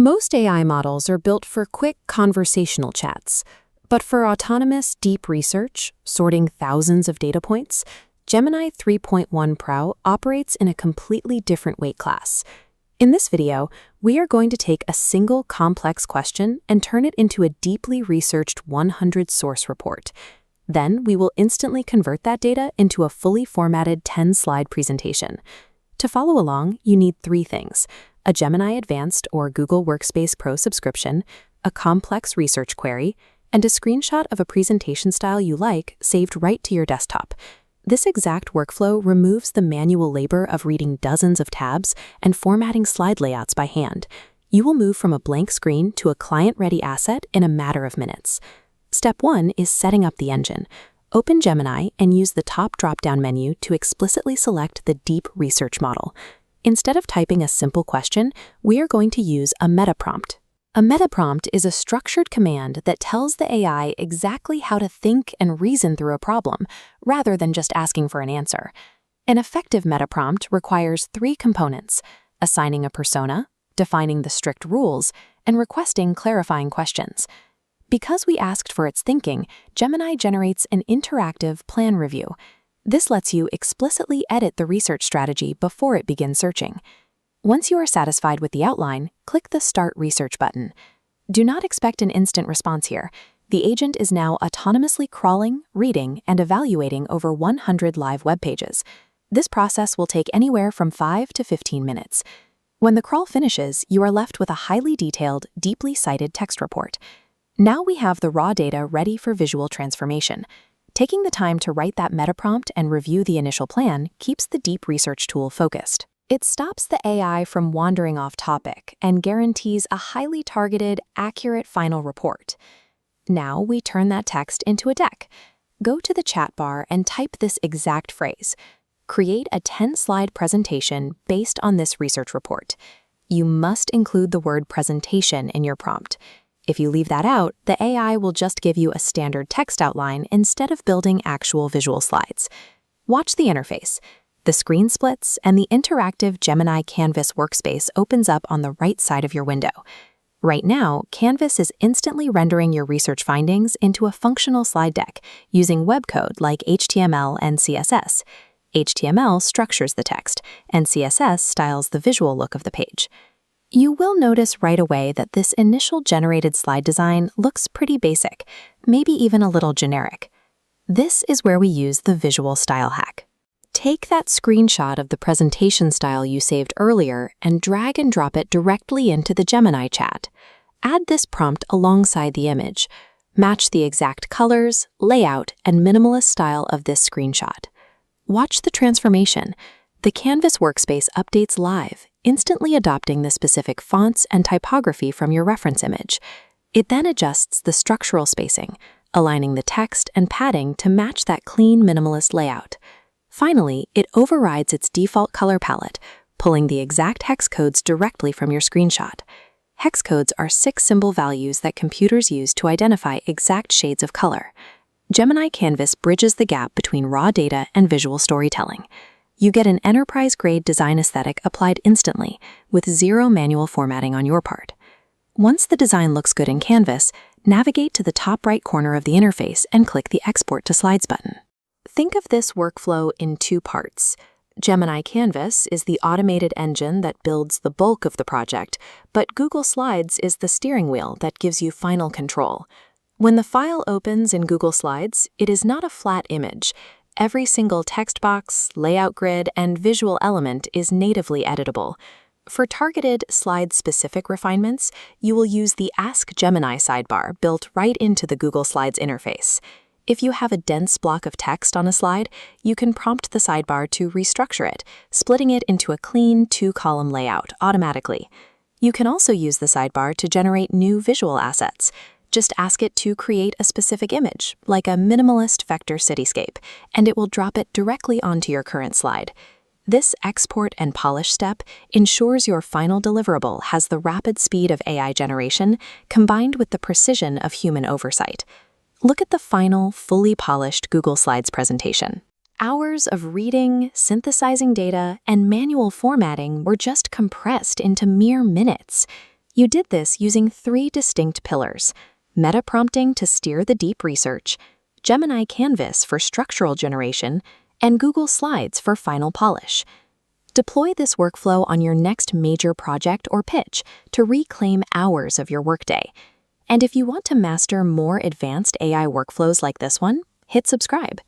Most AI models are built for quick conversational chats, but for autonomous deep research, sorting thousands of data points, Gemini 3.1 Pro operates in a completely different weight class. In this video, we are going to take a single complex question and turn it into a deeply researched 100-source report. Then we will instantly convert that data into a fully formatted 10-slide presentation. To follow along, you need three things: a Gemini Advanced or Google Workspace Pro subscription, a complex research query, and a screenshot of a presentation style you like saved right to your desktop. This exact workflow removes the manual labor of reading dozens of tabs and formatting slide layouts by hand. You will move from a blank screen to a client-ready asset in a matter of minutes. Step 1 is setting up the engine. Open Gemini and use the top drop-down menu to explicitly select the deep research model. Instead of typing a simple question, we are going to use a meta prompt. A meta prompt is a structured command that tells the AI exactly how to think and reason through a problem, rather than just asking for an answer. An effective meta prompt requires three components: assigning a persona, defining the strict rules, and requesting clarifying questions. Because we asked for its thinking, Gemini generates an interactive plan review. This lets you explicitly edit the research strategy before it begins searching. Once you are satisfied with the outline, click the Start Research button. Do not expect an instant response here. The agent is now autonomously crawling, reading, and evaluating over 100 live web pages. This process will take anywhere from 5 to 15 minutes. When the crawl finishes, you are left with a highly detailed, deeply cited text report. Now we have the raw data ready for visual transformation. Taking the time to write that meta prompt and review the initial plan keeps the deep research tool focused. It stops the AI from wandering off topic and guarantees a highly targeted, accurate final report. Now we turn that text into a deck. Go to the chat bar and type this exact phrase. Create a 10-slide presentation based on this research report. You must include the word presentation in your prompt. If you leave that out, the AI will just give you a standard text outline instead of building actual visual slides. Watch the interface. The screen splits and the interactive Gemini Canvas workspace opens up on the right side of your window. Right now, Canvas is instantly rendering your research findings into a functional slide deck using web code like HTML and CSS. HTML structures the text, and CSS styles the visual look of the page. You will notice right away that this initial generated slide design looks pretty basic, maybe even a little generic. This is where we use the visual style hack. Take that screenshot of the presentation style you saved earlier and drag and drop it directly into the Gemini chat. Add this prompt alongside the image. Match the exact colors, layout, and minimalist style of this screenshot. Watch the transformation. The Canvas workspace updates live, instantly adopting the specific fonts and typography from your reference image. It then adjusts the structural spacing, aligning the text and padding to match that clean minimalist layout. Finally, it overrides its default color palette, pulling the exact hex codes directly from your screenshot. Hex codes are 6 symbol values that computers use to identify exact shades of color. Gemini Canvas bridges the gap between raw data and visual storytelling. You get an enterprise-grade design aesthetic applied instantly, with zero manual formatting on your part. Once the design looks good in Canvas, navigate to the top right corner of the interface and click the Export to Slides button. Think of this workflow in 2 parts. Gemini Canvas is the automated engine that builds the bulk of the project, but Google Slides is the steering wheel that gives you final control. When the file opens in Google Slides, it is not a flat image. Every single text box, layout grid, and visual element is natively editable. For targeted, slide-specific refinements, you will use the Ask Gemini sidebar built right into the Google Slides interface. If you have a dense block of text on a slide, you can prompt the sidebar to restructure it, splitting it into a clean 2-column layout automatically. You can also use the sidebar to generate new visual assets. Just ask it to create a specific image, like a minimalist vector cityscape, and it will drop it directly onto your current slide. This export and polish step ensures your final deliverable has the rapid speed of AI generation combined with the precision of human oversight. Look at the final, fully polished Google Slides presentation. Hours of reading, synthesizing data, and manual formatting were just compressed into mere minutes. You did this using 3 distinct pillars: meta prompting to steer the deep research, Gemini Canvas for structural generation, and Google Slides for final polish. Deploy this workflow on your next major project or pitch to reclaim hours of your workday. And if you want to master more advanced AI workflows like this one, hit subscribe.